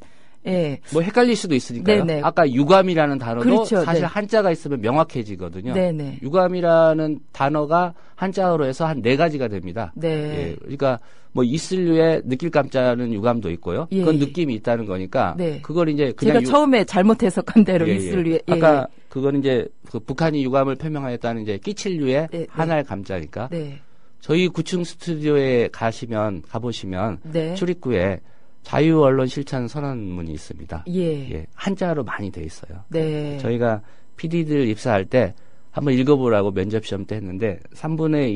뭐 헷갈릴 수도 있으니까요. 네네. 아까 유감이라는 단어도 그렇죠. 사실 네. 한자가 있으면 명확해지거든요. 네네. 유감이라는 단어가 한자어로 해서 한 4가지가 됩니다. 네. 예, 그러니까 뭐 있을류에 느낄 감자는 유감도 있고요. 예. 그건 느낌이 있다는 거니까 네. 그걸 이제 그냥 제가 처음에 잘못 해석한 대로 예, 있을 류에 아까 그건 이제 그 북한이 유감을 표명하였다는 이제 끼칠류의 네, 한알 감자니까 네. 저희 9층 스튜디오에 가보시면 네. 출입구에 자유언론 실천 선언문이 있습니다. 예. 예, 한자로 많이 돼 있어요. 네. 저희가 PD들 입사할 때 한번 읽어보라고 면접 시험 때 했는데 3분의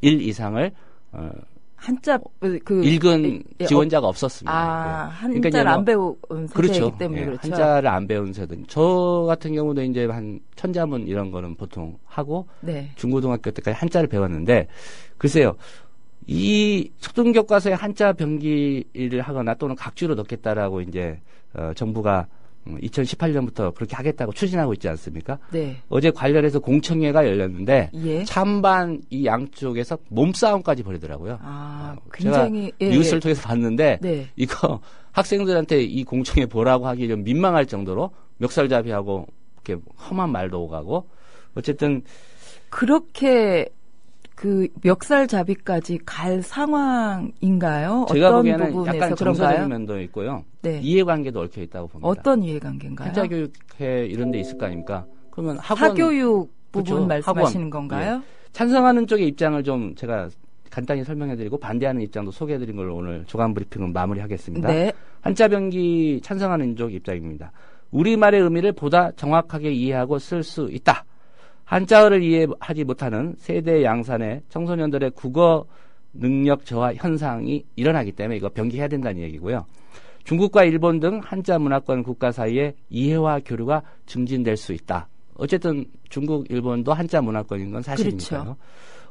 1 이상을 한자 그 읽은 지원자가 없었습니다. 예. 한자를 그러니까 안 배운 세대이기 그렇죠. 때문에 예, 그렇죠. 한자를 안 배운 세대. 저 같은 경우도 이제 한 천자문 이런 거는 보통 하고 네. 중고등학교 때까지 한자를 배웠는데 글쎄요. 이 초등교과서에 한자 병기를 하거나 또는 각주로 넣겠다라고 이제 정부가 2018년부터 그렇게 하겠다고 추진하고 있지 않습니까? 네. 어제 관련해서 공청회가 열렸는데 예. 찬반 이 양쪽에서 몸싸움까지 벌이더라고요. 굉장히 제가 뉴스를 통해서 봤는데 네. 이거 학생들한테 이 공청회 보라고 하기 좀 민망할 정도로 멱살잡이하고 이렇게 험한 말도 오가고 어쨌든 그렇게 그 멱살잡이까지 갈 상황인가요? 제가 어떤 보기에는 부분에서 약간 그런가요? 정서적인 면도 있고요. 네. 이해관계도 얽혀 있다고 봅니다. 어떤 이해관계인가요? 한자교육회 이런 데 있을 거 아닙니까? 그러면 학원 사교육 부분 그렇죠. 말씀하시는 학원. 건가요? 예. 찬성하는 쪽의 입장을 좀 제가 간단히 설명해드리고 반대하는 입장도 소개해드린 걸로 오늘 조간 브리핑은 마무리하겠습니다. 네. 한자 병기 찬성하는 쪽 입장입니다. 우리말의 의미를 보다 정확하게 이해하고 쓸 수 있다. 한자어를 이해하지 못하는 세대 양산의 청소년들의 국어 능력 저하 현상이 일어나기 때문에 이거 병기해야 된다는 얘기고요. 중국과 일본 등 한자 문화권 국가 사이에 이해와 교류가 증진될 수 있다. 어쨌든 중국, 일본도 한자 문화권인 건 사실이니까요. 그렇죠.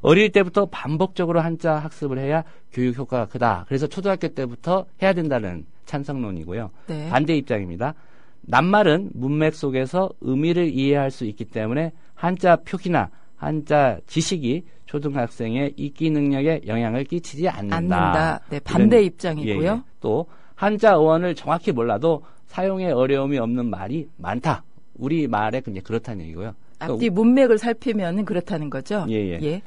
어릴 때부터 반복적으로 한자 학습을 해야 교육 효과가 크다. 그래서 초등학교 때부터 해야 된다는 찬성론이고요. 네. 반대 입장입니다. 낱말은 문맥 속에서 의미를 이해할 수 있기 때문에 한자 표기나 한자 지식이 초등학생의 읽기 능력에 영향을 끼치지 않는다. 네, 반대 이런, 입장이고요. 예. 또 한자 어원을 정확히 몰라도 사용에 어려움이 없는 말이 많다. 우리 말에 그냥 그렇다는 얘기고요. 앞뒤 문맥을 살피면 그렇다는 거죠. 예.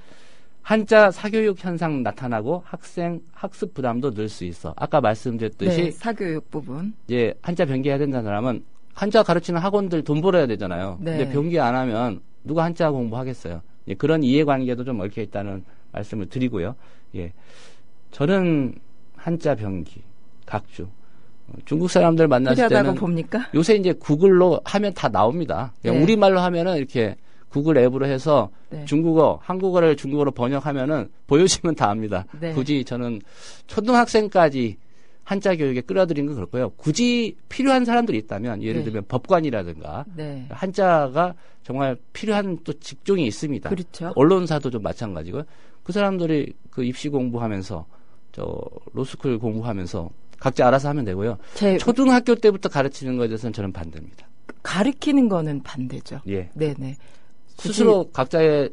한자 사교육 현상 나타나고 학생 학습 부담도 늘 수 있어. 아까 말씀드렸듯이 네, 사교육 부분. 이제 한자 병기해야 된다는 사람은 한자 가르치는 학원들 돈 벌어야 되잖아요. 네. 근데 병기 안 하면 누가 한자 공부하겠어요. 예, 그런 이해관계도 좀 얽혀 있다는 말씀을 드리고요. 예, 저는 한자 병기, 각주. 중국 사람들 만났을 때는 봅니까? 요새 이제 구글로 하면 다 나옵니다. 그냥 네. 우리말로 하면은 이렇게 구글 앱으로 해서 네. 중국어, 한국어를 중국어로 번역하면은 보여주면 다 압니다. 네. 굳이 저는 초등학생까지 한자 교육에 끌어들인 건 그렇고요. 굳이 필요한 사람들이 있다면 예를 네. 들면 법관이라든가 네. 한자가 정말 필요한 또 직종이 있습니다. 그렇죠. 언론사도 좀 마찬가지고요. 그 사람들이 그 입시 공부하면서 저 로스쿨 공부하면서 각자 알아서 하면 되고요. 초등학교 때부터 가르치는 것에 대해서는 저는 반대입니다. 가르치는 거는 반대죠. 예. 네네. 스스로 각자의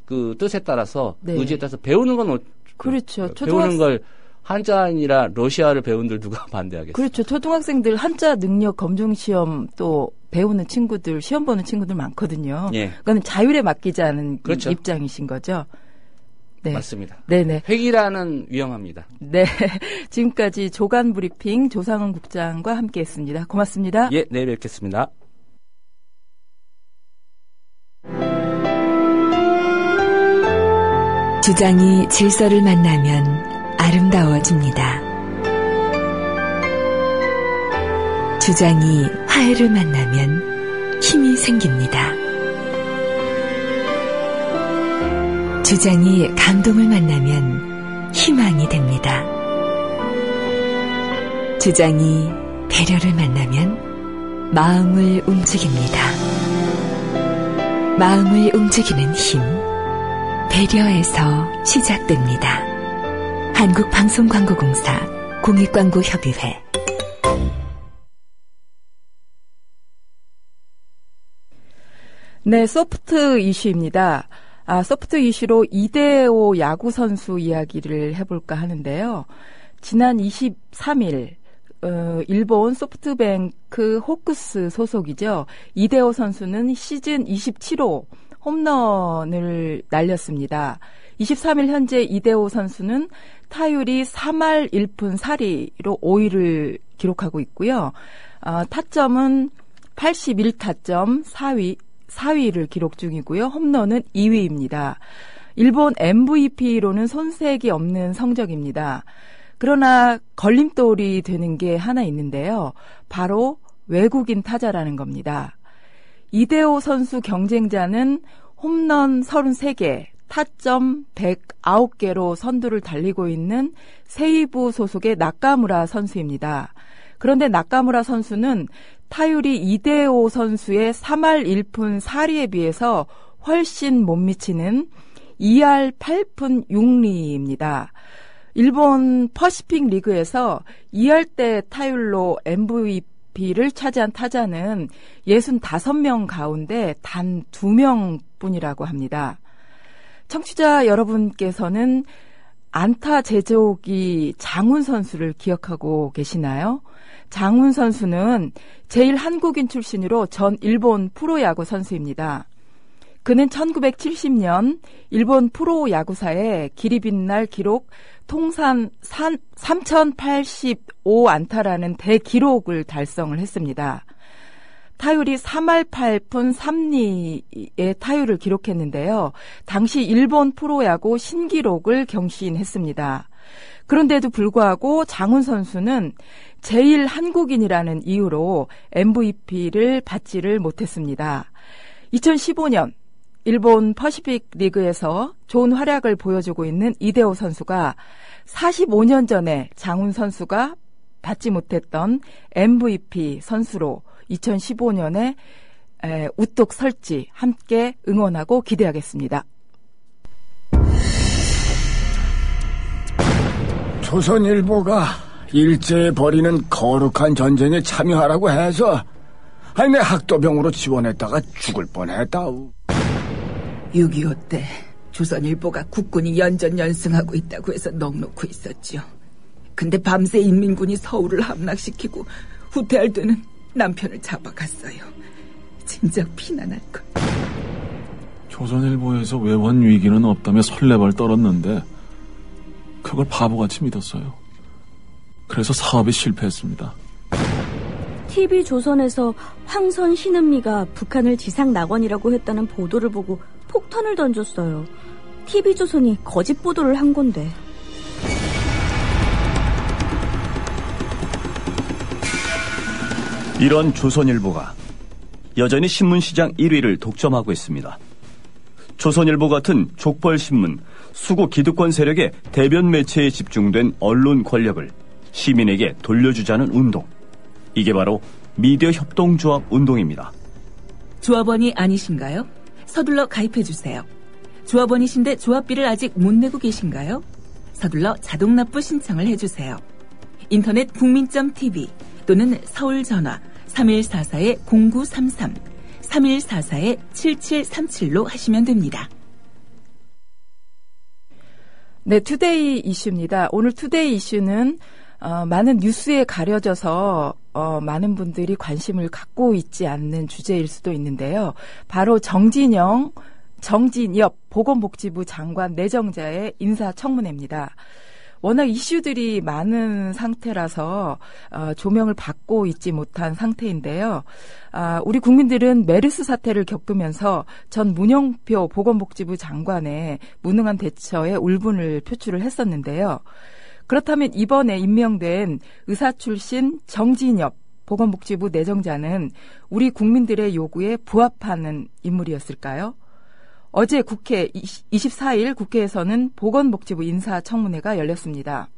그 뜻에 따라서 네. 의지에 따라서 배우는 건 그렇죠. 배우는 걸 한자가 아니라 러시아를 배운들 누가 반대하겠어요? 그렇죠. 초등학생들 한자 능력 검정 시험 또 배우는 친구들, 시험 보는 친구들 많거든요. 예. 그거는 자율에 맡기자는 그렇죠. 입장이신 거죠. 네. 맞습니다. 네네. 획일화는 위험합니다. 네. 지금까지 조간 브리핑 조상훈 국장과 함께했습니다. 고맙습니다. 예, 내일 뵙겠습니다. 주장이 질서를 만나면 아름다워집니다. 주장이 화해를 만나면 힘이 생깁니다. 주장이 감동을 만나면 희망이 됩니다. 주장이 배려를 만나면 마음을 움직입니다. 마음을 움직이는 힘, 배려에서 시작됩니다. 한국방송광고공사 공익광고협의회. 네, 소프트 이슈입니다. 소프트 이슈로 이대호 야구 선수 이야기를 해볼까 하는데요. 지난 23일 일본 소프트뱅크 호크스 소속이죠. 이대호 선수는 시즌 27호 홈런을 날렸습니다. 23일 현재 이대호 선수는 타율이 3할 1푼 4리로 5위를 기록하고 있고요. 타점은 81타점 4위를 기록 중이고요. 홈런은 2위입니다. 일본 MVP로는 손색이 없는 성적입니다. 그러나 걸림돌이 되는 게 하나 있는데요. 바로 외국인 타자라는 겁니다. 이대호 선수 경쟁자는 홈런 33개, 타점 109개로 선두를 달리고 있는 세이부 소속의 나카무라 선수입니다. 그런데 나카무라 선수는 타율이 이대호 선수의 3할 1푼 4리에 비해서 훨씬 못 미치는 2할 8푼 6리입니다. 일본 퍼시픽 리그에서 2할대 타율로 MVP를 차지한 타자는 65명 가운데 단 2명 뿐이라고 합니다. 청취자 여러분께서는 안타 제조기 장훈 선수를 기억하고 계시나요? 장훈 선수는 제일 한국인 출신으로 전 일본 프로야구 선수입니다. 그는 1970년 일본 프로야구사의 길이 빛날 기록 통산 3085안타라는 대기록을 달성을 했습니다. 타율이 3할 8푼 3리의 타율을 기록했는데요. 당시 일본 프로야구 신기록을 경신했습니다. 그런데도 불구하고 장훈 선수는 제일 한국인이라는 이유로 MVP를 받지를 못했습니다. 2015년 일본 퍼시픽 리그에서 좋은 활약을 보여주고 있는 이대호 선수가 45년 전에 장훈 선수가 받지 못했던 MVP 선수로 2015년에 우뚝 설지 함께 응원하고 기대하겠습니다. 조선일보가 일제에 벌이는 거룩한 전쟁에 참여하라고 해서 내 학도병으로 지원했다가 죽을 뻔했다우. 6.25 때 조선일보가 국군이 연전연승하고 있다고 해서 넋놓고 있었죠. 근데 밤새 인민군이 서울을 함락시키고 후퇴할 때는 남편을 잡아갔어요. 진작 피난할걸. 조선일보에서 외환 위기는 없다며 설레발 떨었는데 그걸 바보같이 믿었어요. 그래서 사업이 실패했습니다. TV조선에서 황선 신은미가 북한을 지상낙원이라고 했다는 보도를 보고 폭탄을 던졌어요. TV조선이 거짓 보도를 한 건데. 이런 조선일보가 여전히 신문시장 1위를 독점하고 있습니다. 조선일보 같은 족벌신문, 수구 기득권 세력의 대변 매체에 집중된 언론 권력을 시민에게 돌려주자는 운동. 이게 바로 미디어 협동조합 운동입니다. 조합원이 아니신가요? 서둘러 가입해주세요. 조합원이신데 조합비를 아직 못 내고 계신가요? 서둘러 자동납부 신청을 해주세요. 인터넷 국민.tv 또는 서울전화 3144-0933, 3144-7737로 하시면 됩니다. 네, 투데이 이슈입니다. 오늘 투데이 이슈는 많은 뉴스에 가려져서 많은 분들이 관심을 갖고 있지 않는 주제일 수도 있는데요. 바로 정진엽 보건복지부 장관 내정자의 인사청문회입니다. 워낙 이슈들이 많은 상태라서 조명을 받고 있지 못한 상태인데요. 우리 국민들은 메르스 사태를 겪으면서 전 문영표 보건복지부 장관의 무능한 대처에 울분을 표출을 했었는데요. 그렇다면 이번에 임명된 의사 출신 정진엽 보건복지부 내정자는 우리 국민들의 요구에 부합하는 인물이었을까요? 어제 국회 24일 국회에서는 보건복지부 인사청문회가 열렸습니다.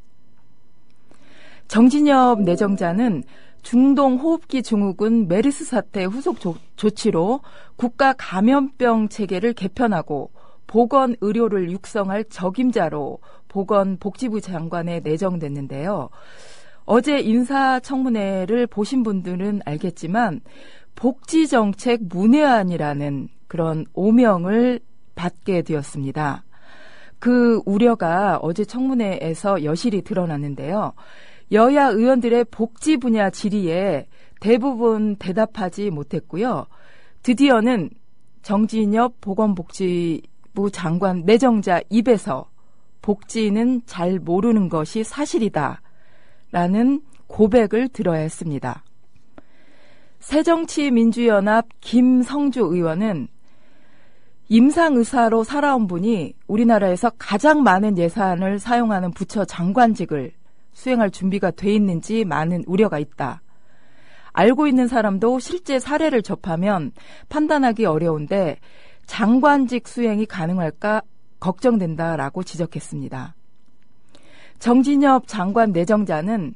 정진엽 내정자는 중동호흡기 증후군 메르스 사태 후속 조치로 국가 감염병 체계를 개편하고 보건의료를 육성할 적임자로 보건복지부 장관에 내정됐는데요. 어제 인사청문회를 보신 분들은 알겠지만 복지정책 문외한이라는 그런 오명을 받게 되었습니다. 그 우려가 어제 청문회에서 여실히 드러났는데요. 여야 의원들의 복지 분야 질의에 대부분 대답하지 못했고요. 드디어는 정진엽 보건복지부 장관 내정자 입에서 복지는 잘 모르는 것이 사실이다 라는 고백을 들어야 했습니다. 새정치민주연합 김성주 의원은 임상의사로 살아온 분이 우리나라에서 가장 많은 예산을 사용하는 부처 장관직을 수행할 준비가 돼 있는지 많은 우려가 있다. 알고 있는 사람도 실제 사례를 접하면 판단하기 어려운데 장관직 수행이 가능할까 걱정된다라고 지적했습니다. 정진엽 장관 내정자는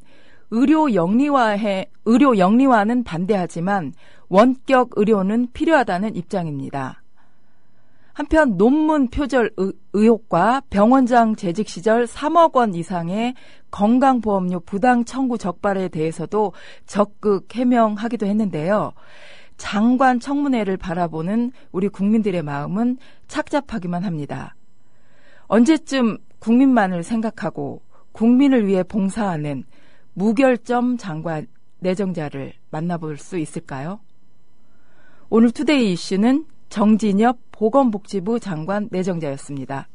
의료 영리화는 반대하지만 원격 의료는 필요하다는 입장입니다. 한편 논문 표절 의혹과 병원장 재직 시절 3억 원 이상의 건강보험료 부당 청구 적발에 대해서도 적극 해명하기도 했는데요. 장관 청문회를 바라보는 우리 국민들의 마음은 착잡하기만 합니다. 언제쯤 국민만을 생각하고 국민을 위해 봉사하는 무결점 장관 내정자를 만나볼 수 있을까요? 오늘 투데이 이슈는 정진엽 보건복지부 장관 내정자였습니다.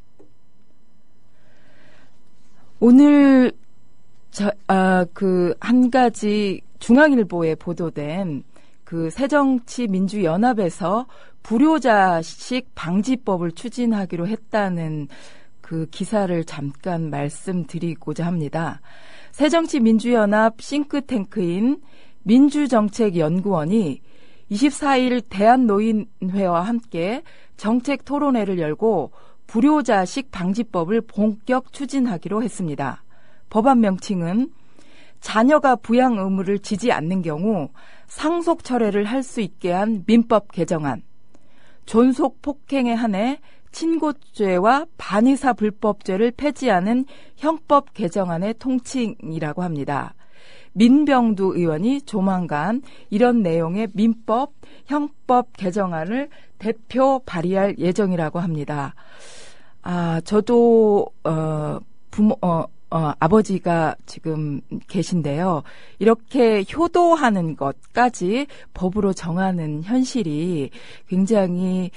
오늘 한 가지 중앙일보에 보도된 그 새정치민주연합에서 불효자식 방지법을 추진하기로 했다는 그 기사를 잠깐 말씀드리고자 합니다. 새정치민주연합 싱크탱크인 민주정책연구원이 24일 대한노인회와 함께 정책 토론회를 열고 불효자식 방지법을 본격 추진하기로 했습니다. 법안 명칭은 자녀가 부양 의무를 지지 않는 경우 상속 철회를 할 수 있게 한 민법 개정안, 존속 폭행에 한해 친고죄와 반의사 불법죄를 폐지하는 형법 개정안의 통칭이라고 합니다. 민병두 의원이 조만간 이런 내용의 민법, 형법 개정안을 대표 발의할 예정이라고 합니다. 저도 아버지가 지금 계신데요. 이렇게 효도하는 것까지 법으로 정하는 현실이 굉장히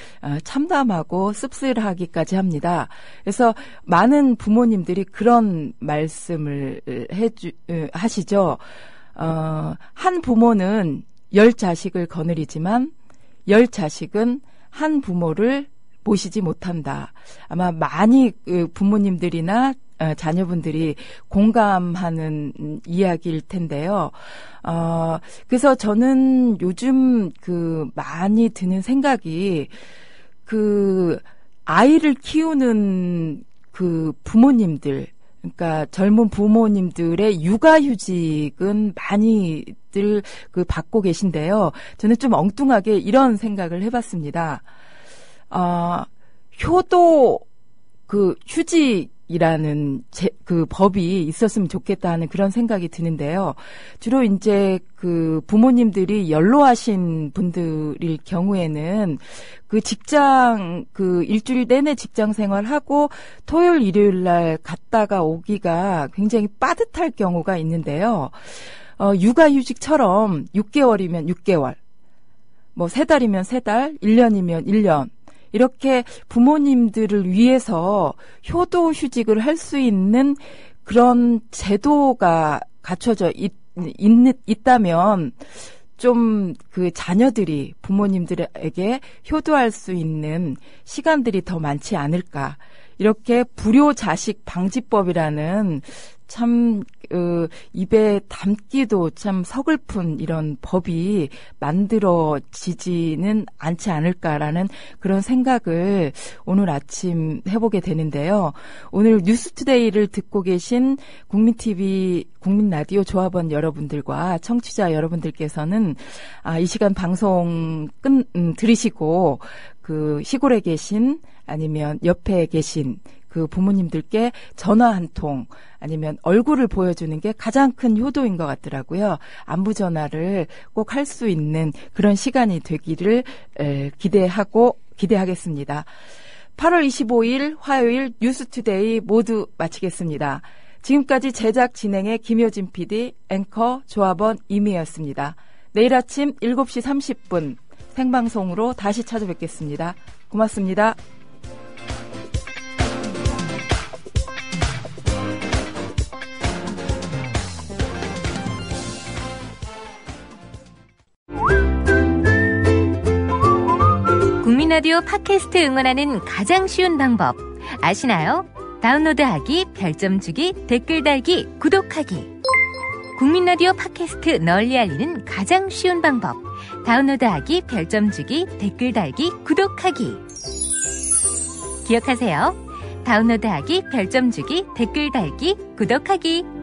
참담하고 씁쓸하기까지 합니다. 그래서 많은 부모님들이 그런 말씀을 하시죠. 한 부모는 10자식을 거느리지만 10자식은 한 부모를 모시지 못한다. 아마 많이 부모님들이나 자녀분들이 공감하는 이야기일 텐데요. 그래서 저는 요즘 많이 드는 생각이 아이를 키우는 부모님들, 그러니까 젊은 부모님들의 육아휴직은 많이들 받고 계신데요. 저는 좀 엉뚱하게 이런 생각을 해봤습니다. 효도 휴직 휴직이라는 그 법이 있었으면 좋겠다는 그런 생각이 드는데요. 주로 이제 그 부모님들이 연로하신 분들일 경우에는 그 직장 그 일주일 내내 직장 생활하고 토요일 일요일 날 갔다가 오기가 굉장히 빠듯할 경우가 있는데요. 육아휴직처럼 6개월이면 6개월, 뭐 3달이면 3달, 1년이면 1년 이렇게 부모님들을 위해서 효도휴직을 할 수 있는 그런 제도가 갖춰져 있다면 좀 그 자녀들이 부모님들에게 효도할 수 있는 시간들이 더 많지 않을까. 이렇게 불효자식 방지법이라는 참 입에 담기도 참 서글픈 이런 법이 만들어지지는 않지 않을까라는 그런 생각을 오늘 아침 해보게 되는데요. 오늘 뉴스투데이를 듣고 계신 국민TV, 국민라디오 조합원 여러분들과 청취자 여러분들께서는 이 시간 방송 들으시고 그 시골에 계신 아니면 옆에 계신 그 부모님들께 전화 한 통 아니면 얼굴을 보여주는 게 가장 큰 효도인 것 같더라고요. 안부 전화를 꼭 할 수 있는 그런 시간이 되기를 기대하겠습니다. 8월 25일 화요일 뉴스투데이 모두 마치겠습니다. 지금까지 제작 진행의 김효진 PD, 앵커 조합원 이미였습니다. 내일 아침 7시 30분 생방송으로 다시 찾아뵙겠습니다. 고맙습니다. 국민라디오 팟캐스트 응원하는 가장 쉬운 방법 아시나요? 다운로드하기, 별점 주기, 댓글 달기, 구독하기. 국민라디오 팟캐스트 널리 알리는 가장 쉬운 방법. 다운로드하기, 별점 주기, 댓글 달기, 구독하기. 기억하세요. 다운로드하기, 별점 주기, 댓글 달기, 구독하기.